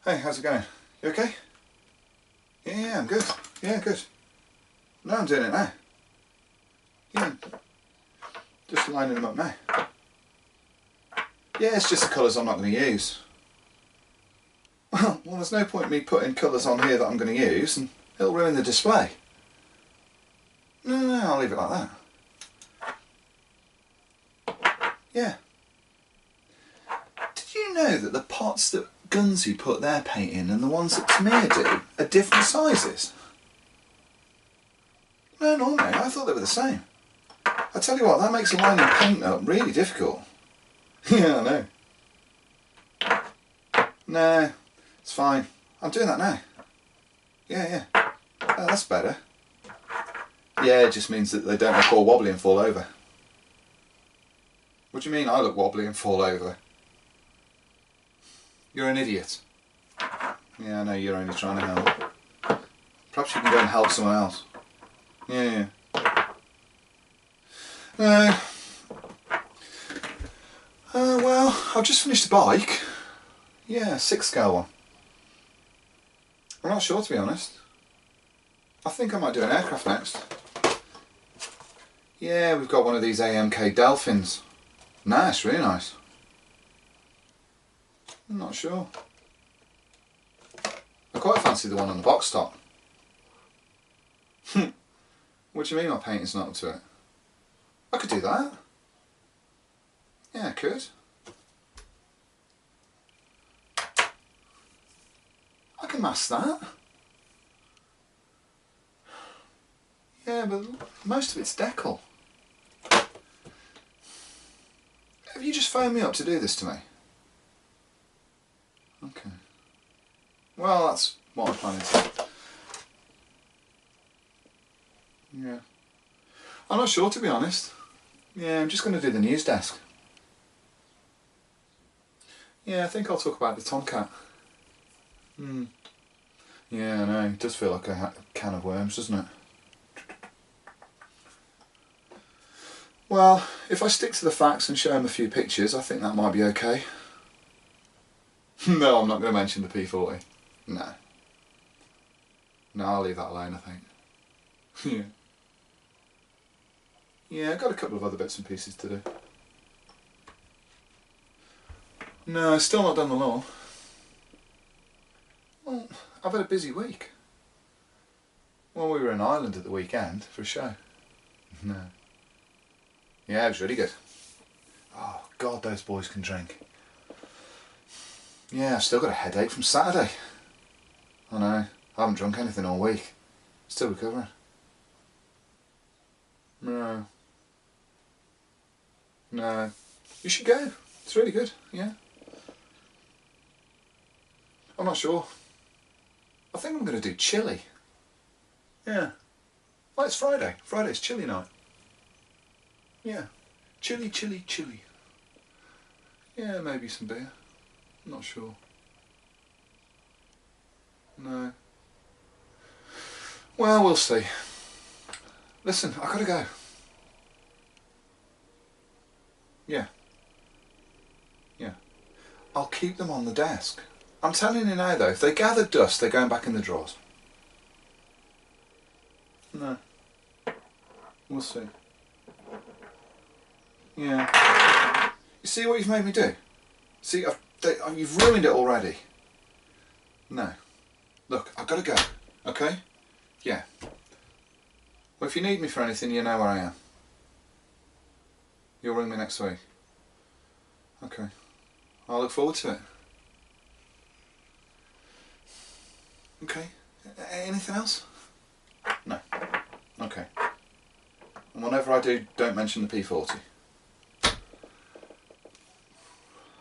Hey, how's it going? You okay? Yeah, I'm good. Yeah, good. No, I'm doing it now. Yeah, just lining them up now. Yeah, it's just the colours I'm not going to use. Well, there's no point in me putting colours on here that I'm going to use, and it'll ruin the display. No, I'll leave it like that. Yeah. Did you know that the pots that Gunsy put their paint in and the ones that Tamiya do are different sizes? No, normally I thought they were the same. I tell you what, that makes lining paint up really difficult. Yeah, I know. No, it's fine. I'm doing that now. Yeah. Oh, that's better. Yeah, it just means that they don't look all wobbly and fall over. What do you mean I look wobbly and fall over? You're an idiot. Yeah, I know, you're only trying to help. Perhaps you can go and help someone else. Yeah. No. Well, I've just finished a bike. Yeah, 6-scale one. I'm not sure, to be honest. I think I might do an aircraft next. Yeah, we've got one of these AMK Dolphins. Nice, really nice. I'm not sure. I quite fancy the one on the box top. What do you mean my painting's not up to it? I could do that. Yeah, I could. I can mask that. Yeah, but most of it's decal. Have you just phoned me up to do this to me? Okay. Well, that's what I'm planning to do. Yeah. I'm not sure, to be honest. Yeah, I'm just going to do the news desk. Yeah, I think I'll talk about the Tomcat. Yeah, I know. It does feel like a can of worms, doesn't it? Well, if I stick to the facts and show him a few pictures, I think that might be okay. No, I'm not going to mention the P40. No. No, I'll leave that alone, I think. Yeah. Yeah, I've got a couple of other bits and pieces to do. No, still not done the lawn. Well, I've had a busy week. Well, we were in Ireland at the weekend for a show. No. Yeah, it was really good. Oh, God, those boys can drink. Yeah, I've still got a headache from Saturday. I know, I haven't drunk anything all week. Still recovering. No. You should go. It's really good, yeah. I'm not sure. I think I'm going to do chili. Yeah. Well, it's Friday. Friday's chili night. Yeah. Chili. Yeah, maybe some beer. I'm not sure. No. Well, we'll see. Listen, I gotta go. Yeah. I'll keep them on the desk. I'm telling you now though, if they gather dust, they're going back in the drawers. No. We'll see. Yeah. You see what you've made me do? See, you've ruined it already. No. Look, I've got to go. Okay? Yeah. Well, if you need me for anything, you know where I am. You'll ring me next week. Okay. I'll look forward to it. Okay. Anything else? No. Okay. And whenever I do, don't mention the P40.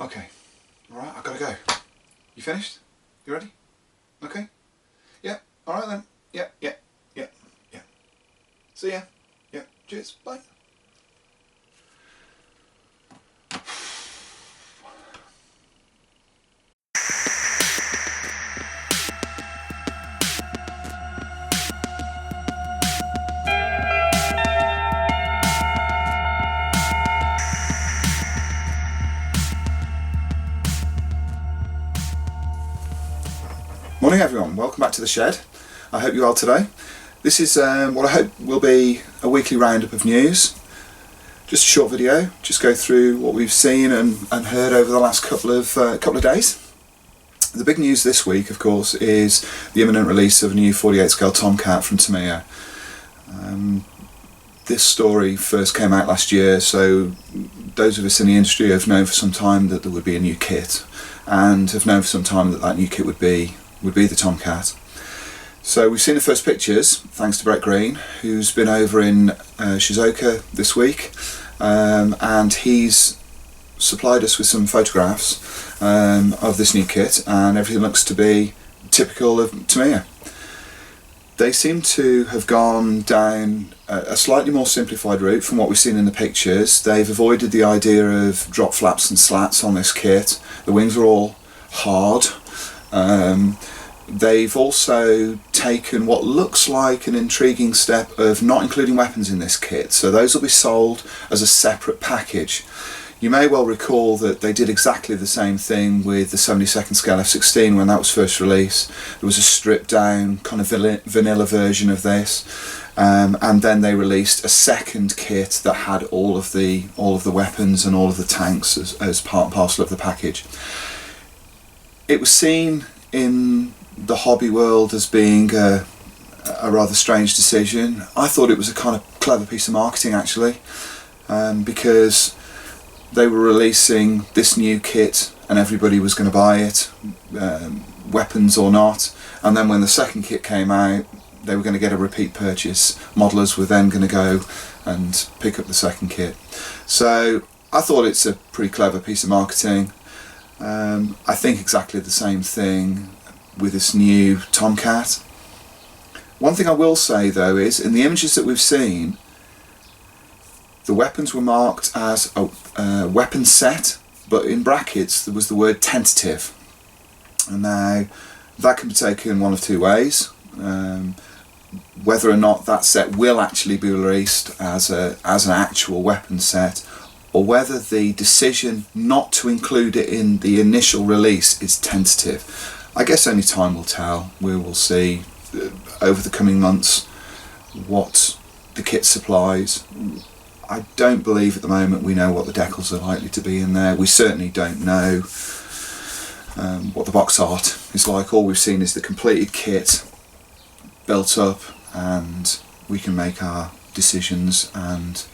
Okay. Alright, I've got to go. You finished? You ready? Okay? Yeah. Alright then. Yeah. See ya. Yeah. Cheers. Bye. Morning everyone, welcome back to the shed. I hope you're well today. This is what I hope will be a weekly roundup of news. Just a short video, just go through what we've seen and heard over the last couple of days. The big news this week, of course, is the imminent release of a new 48 scale Tomcat from Tamiya. This story first came out last year, so those of us in the industry have known for some time that there would be a new kit, and have known for some time that that new kit would be the Tomcat. So we've seen the first pictures thanks to Brett Green, who's been over in Shizuoka this week, and he's supplied us with some photographs of this new kit, and everything looks to be typical of Tamiya. They seem to have gone down a slightly more simplified route from what we've seen in the pictures. They've avoided the idea of drop flaps and slats on this kit. The wings are all hard. They've also taken what looks like an intriguing step of not including weapons in this kit, so those will be sold as a separate package. You may well recall that they did exactly the same thing with the 72nd scale F-16 when that was first released. There was a stripped down kind of vanilla version of this, and then they released a second kit that had all of the weapons and all of the tanks as part and parcel of the package. It was seen in the hobby world as being a rather strange decision. I thought it was a kind of clever piece of marketing actually, because they were releasing this new kit and everybody was going to buy it, weapons or not, and then when the second kit came out they were going to get a repeat purchase. Modelers were then going to go and pick up the second kit. So I thought it's a pretty clever piece of marketing. I think exactly the same thing with this new Tomcat. One thing I will say though is, in the images that we've seen, the weapons were marked as a weapon set, but in brackets there was the word tentative. And now that can be taken one of two ways. Whether or not that set will actually be released as an actual weapon set, or whether the decision not to include it in the initial release is tentative. I guess only time will tell. We will see over the coming months what the kit supplies. I don't believe at the moment we know what the decals are likely to be in there. We certainly don't know what the box art is like. All we've seen is the completed kit built up, and we can make our decisions and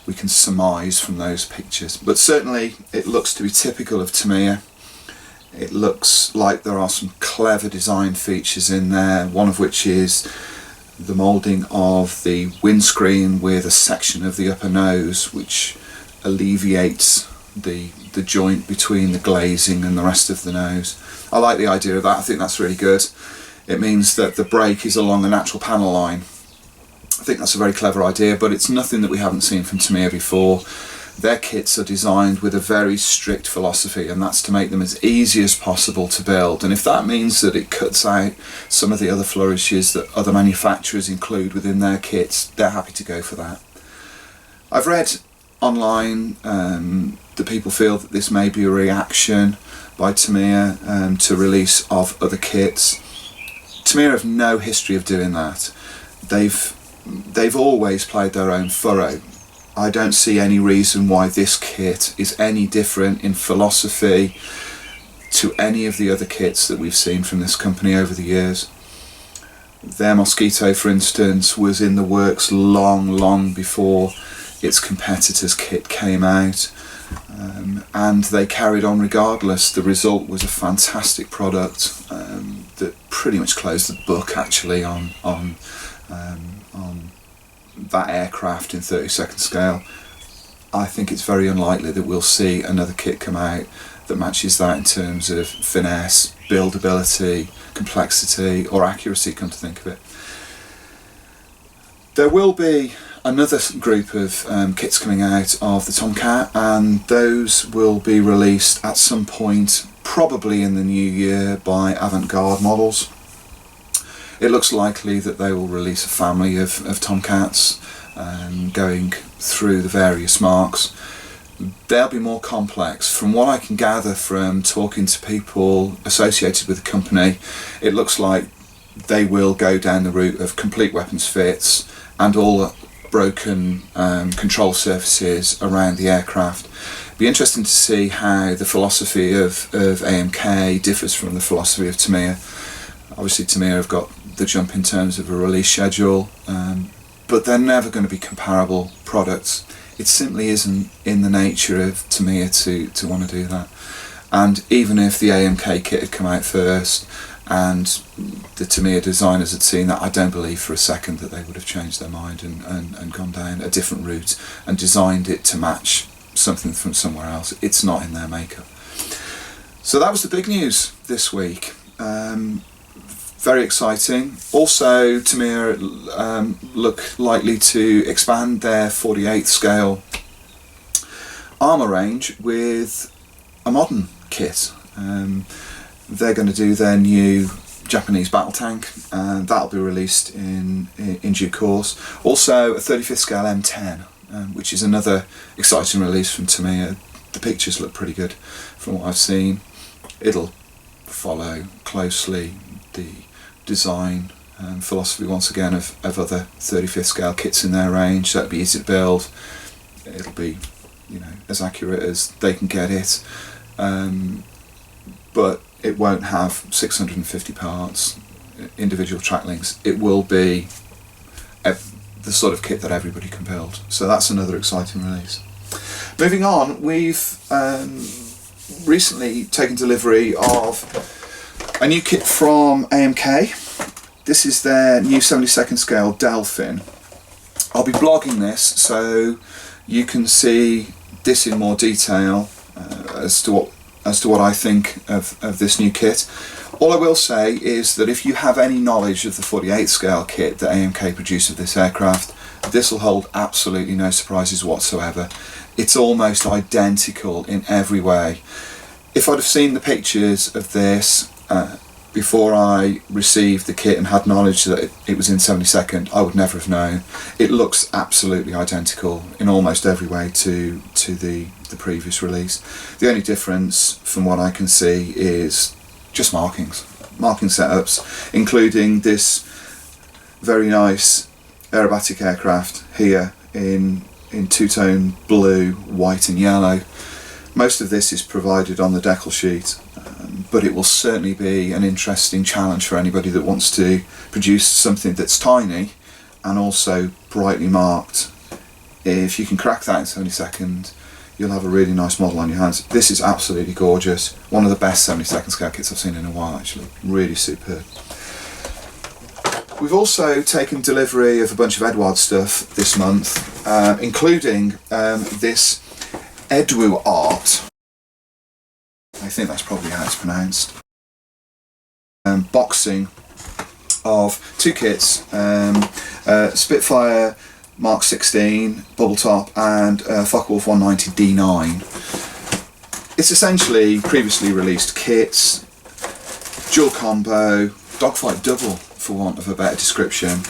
we can surmise from those pictures. But certainly it looks to be typical of Tamiya. It looks like there are some clever design features in there, one of which is the moulding of the windscreen with a section of the upper nose which alleviates the joint between the glazing and the rest of the nose. I like the idea of that. I think that's really good. It means that the brake is along a natural panel line. I think that's a very clever idea, but it's nothing that we haven't seen from Tamiya before. Their kits are designed with a very strict philosophy, and that's to make them as easy as possible to build. And if that means that it cuts out some of the other flourishes that other manufacturers include within their kits, they're happy to go for that. I've read online that people feel that this may be a reaction by Tamiya to release of other kits. Tamiya have no history of doing that. They've always played their own furrow. I don't see any reason why this kit is any different in philosophy to any of the other kits that we've seen from this company over the years. Their Mosquito, for instance, was in the works long before its competitor's kit came out, and they carried on regardless. The result was a fantastic product that pretty much closed the book actually on that aircraft in 32nd scale. I think it's very unlikely that we'll see another kit come out that matches that in terms of finesse, buildability, complexity or accuracy, come to think of it. There will be another group of kits coming out of the Tomcat, and those will be released at some point probably in the new year by Avant-Garde models. It looks likely that they will release a family of Tomcats going through the various marks. they'll be more complex. From what I can gather from talking to people associated with the company, it looks like they will go down the route of complete weapons fits and all broken control surfaces around the aircraft. Be interesting to see how the philosophy of AMK differs from the philosophy of Tamiya. Obviously Tamiya have got the jump in terms of a release schedule, but they're never going to be comparable products. It simply isn't in the nature of Tamiya to want to do that. And even if the AMK kit had come out first and the Tamiya designers had seen that, I don't believe for a second that they would have changed their mind and gone down a different route and designed it to match something from somewhere else. It's not in their makeup. So that was the big news this week. Very exciting. Also, Tamiya look likely to expand their 48th scale armour range with a modern kit. They're going to do their new Japanese battle tank, and that'll be released in due course. Also a 35th scale M10, which is another exciting release from Tamiya. The pictures look pretty good from what I've seen. It'll follow closely the design and philosophy once again of other 35th scale kits in their range, so it'll be easy to build. It'll be, you know, as accurate as they can get it, but it won't have 650 parts, individual track links. It will be the sort of kit that everybody can build, so that's another exciting release. Moving on, we've recently taken delivery of a new kit from AMK. This is their new 72nd scale Dolphin. I'll be blogging this so you can see this in more detail as to what I think of this new kit. All I will say is that if you have any knowledge of the 48th scale kit that AMK produced of this aircraft, this will hold absolutely no surprises whatsoever. It's almost identical in every way. If I'd have seen the pictures of this before I received the kit and had knowledge that it was in 72nd, I would never have known. It looks absolutely identical in almost every way to the previous release. The only difference from what I can see is just marking setups, including this very nice aerobatic aircraft here in two-tone blue, white and yellow. Most of this is provided on the decal sheet, but it will certainly be an interesting challenge for anybody that wants to produce something that's tiny and also brightly marked. If you can crack that in 72nd, you'll have a really nice model on your hands. This is absolutely gorgeous. One of the best 72nd scale kits I've seen in a while, actually. Really superb. We've also taken delivery of a bunch of Eduard stuff this month, including this Eduard. I think that's probably how it's pronounced. Boxing of two kits, Spitfire Mark 16 bubble top and Focke-Wulf 190 D9. It's essentially previously released kits, dual combo, dogfight double for want of a better description,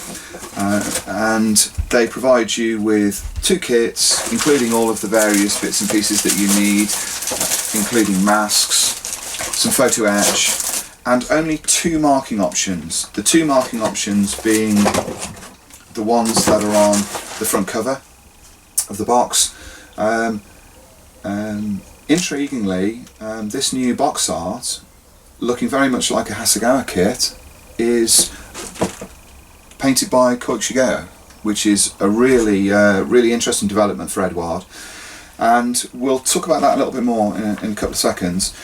and they provide you with two kits including all of the various bits and pieces that you need, including masks, some photo etch, and only two marking options. The two marking options being the ones that are on the front cover of the box. Intriguingly, this new box art, looking very much like a Hasegawa kit, is painted by Koichi Shigeo, which is a really interesting development for Eduard, and we'll talk about that a little bit more in a couple of seconds.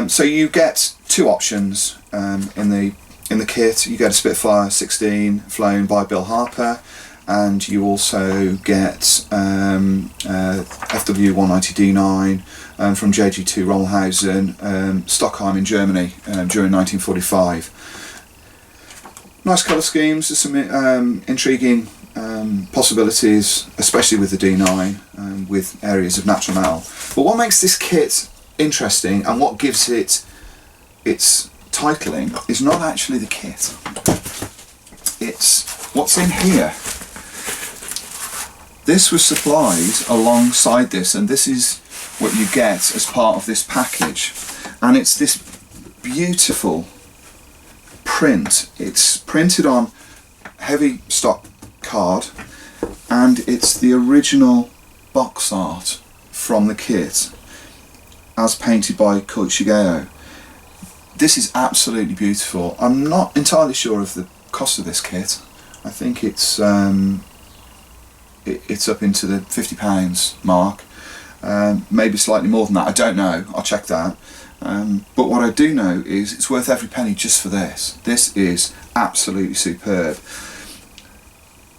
So you get two options in the kit. You get a Spitfire 16 flown by Bill Harper, and you also get FW 190 D9 from JG2 Rollhausen, Stockholm in Germany during 1945. Nice colour schemes, there's some intriguing possibilities, especially with the D9, with areas of natural metal. But what makes this kit interesting and what gives it its titling is not actually the kit. It's what's in here. This was supplied alongside this, and this is what you get as part of this package, and it's this beautiful print. It's printed on heavy stock card, and it's the original box art from the kit as painted by Shigeo. This is absolutely beautiful. I'm not entirely sure of the cost of this kit. I think it's it's up into the £50 mark, maybe slightly more than that, I don't know, I'll check that. But what I do know is it's worth every penny just for this. This is absolutely superb.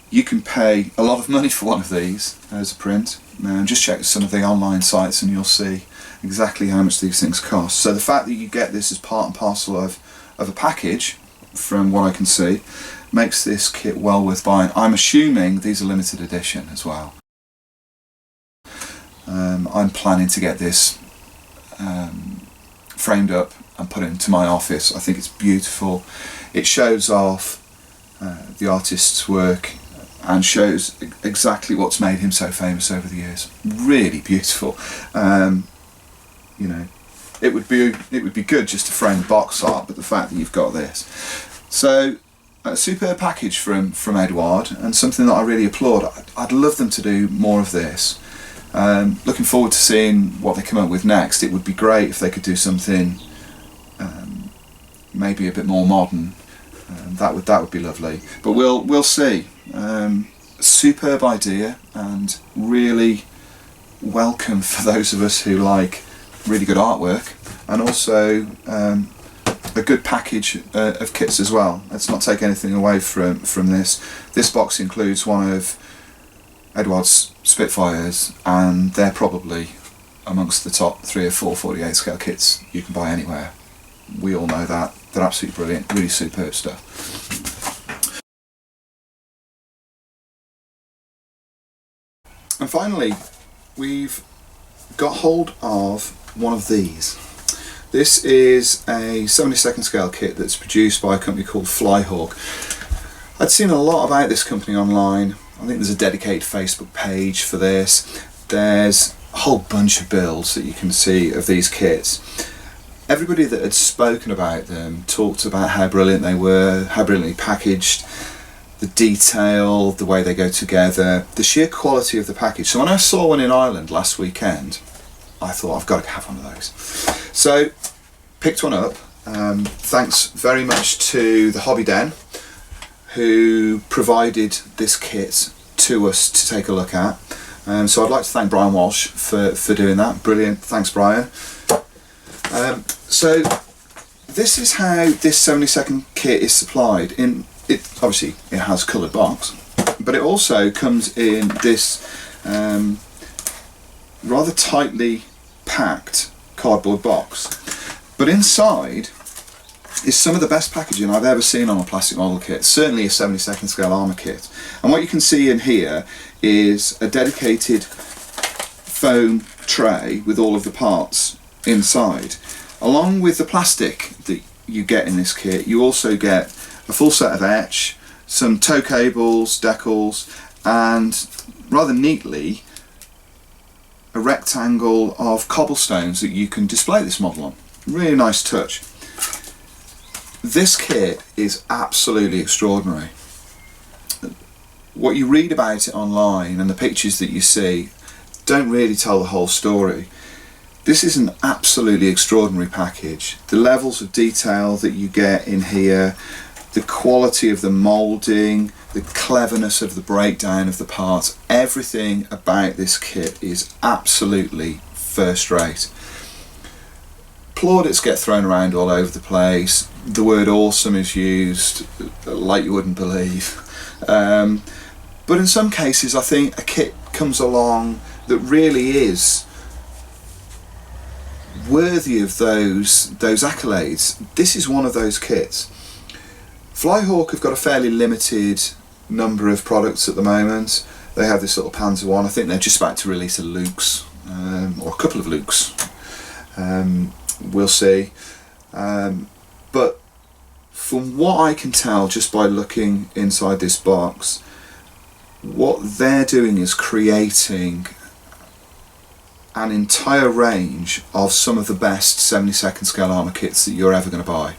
You can pay a lot of money for one of these as a print. Just check some of the online sites and you'll see exactly how much these things cost. So the fact that you get this as part and parcel of a package, from what I can see, makes this kit well worth buying. I'm assuming these are limited edition as well. I'm planning to get this framed up and put into my office. I think it's beautiful. It shows off the artist's work and shows exactly what's made him so famous over the years. Really beautiful. You know, it would be good just to frame box art, but the fact that you've got this. So a superb package from Eduard, and something that I really applaud. I'd love them to do more of this. Looking forward to seeing what they come up with next. It would be great if they could do something maybe a bit more modern. That would be lovely. But we'll see. Superb idea, and really welcome for those of us who like really good artwork, and also a good package of kits as well. Let's not take anything away from this. This box includes one of Eduard's Spitfires, and they're probably amongst the top 3 or 4 48 scale kits you can buy anywhere. We all know that. They're absolutely brilliant, really superb stuff. And finally, we've got hold of one of these. This is a 72nd scale kit that's produced by a company called Flyhawk. I'd seen a lot about this company online. I think there's a dedicated Facebook page for this. There's a whole bunch of builds that you can see of these kits. Everybody that had spoken about them talked about how brilliant they were, how brilliantly packaged, the detail, the way they go together, the sheer quality of the package. So when I saw one in Ireland last weekend, I thought I've got to have one of those. So picked one up. Thanks very much to the Hobby Den, who provided this kit to us to take a look at. So I'd like to thank Brian Walsh for doing that. Brilliant, thanks Brian. So this is how this 72nd kit is supplied. Obviously it has coloured box, but it also comes in this rather tightly packed cardboard box. But inside is some of the best packaging I've ever seen on a plastic model kit, certainly a 72nd scale armour kit. And what you can see in here is a dedicated foam tray with all of the parts inside. Along with the plastic that you get in this kit, you also get a full set of etch, some tow cables, decals, and rather neatly a rectangle of cobblestones that you can display this model on. Really nice touch. This kit is absolutely extraordinary. What you read about it online and the pictures that you see don't really tell the whole story. This is an absolutely extraordinary package. The levels of detail that you get in here, the quality of the moulding, the cleverness of the breakdown of the parts, everything about this kit is absolutely first rate. Plaudits get thrown around all over the place. The word awesome is used like you wouldn't believe. But in some cases I think a kit comes along that really is worthy of those accolades. This is one of those kits. Flyhawk have got a fairly limited number of products at the moment. They have this little Panzer one. I think they're just about to release a Luke's, or a couple of Luke's. We'll see. But from what I can tell just by looking inside this box, what they're doing is creating an entire range of some of the best 72nd scale armour kits that you're ever going to buy.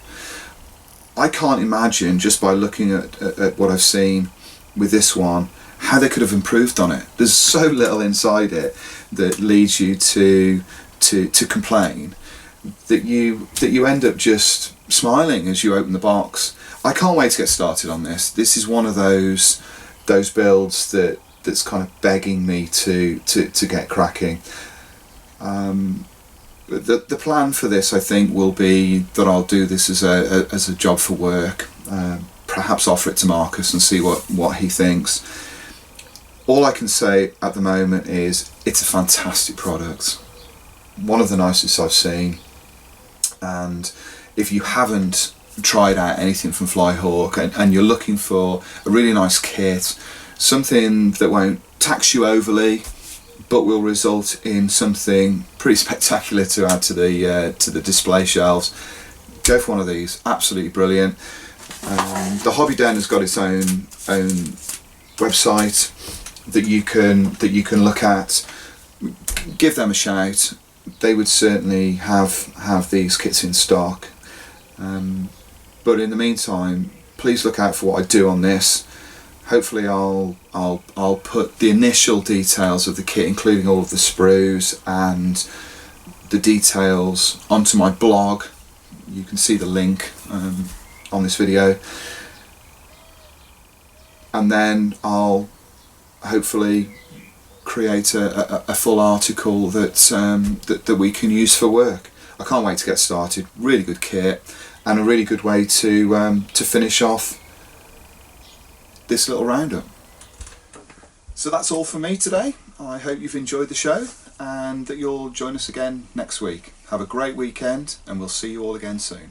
I can't imagine, just by looking at what I've seen with this one, how they could have improved on it. There's so little inside it that leads you to complain, that you end up just smiling as you open the box. I can't wait to get started on this. This is one of those builds that's kind of begging me to get cracking. The plan for this, I think, will be that I'll do this as a job for work, perhaps offer it to Marcus and see what he thinks. All I can say at the moment is it's a fantastic product, one of the nicest I've seen, and if you haven't tried out anything from Flyhawk and you're looking for a really nice kit, something that won't tax you overly but will result in something pretty spectacular to add to the display shelves, go for one of these. Absolutely brilliant. The Hobby Den has got its own website that you can look at. Give them a shout. They would certainly have these kits in stock. But in the meantime, please look out for what I do on this. Hopefully I'll put the initial details of the kit, including all of the sprues and the details, onto my blog. You can see the link on this video, and then I'll hopefully create a full article that we can use for work. I can't wait to get started. Really good kit, and a really good way to finish off this little roundup. So that's all for me today. I hope you've enjoyed the show and that you'll join us again next week. Have a great weekend, and we'll see you all again soon.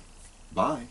Bye.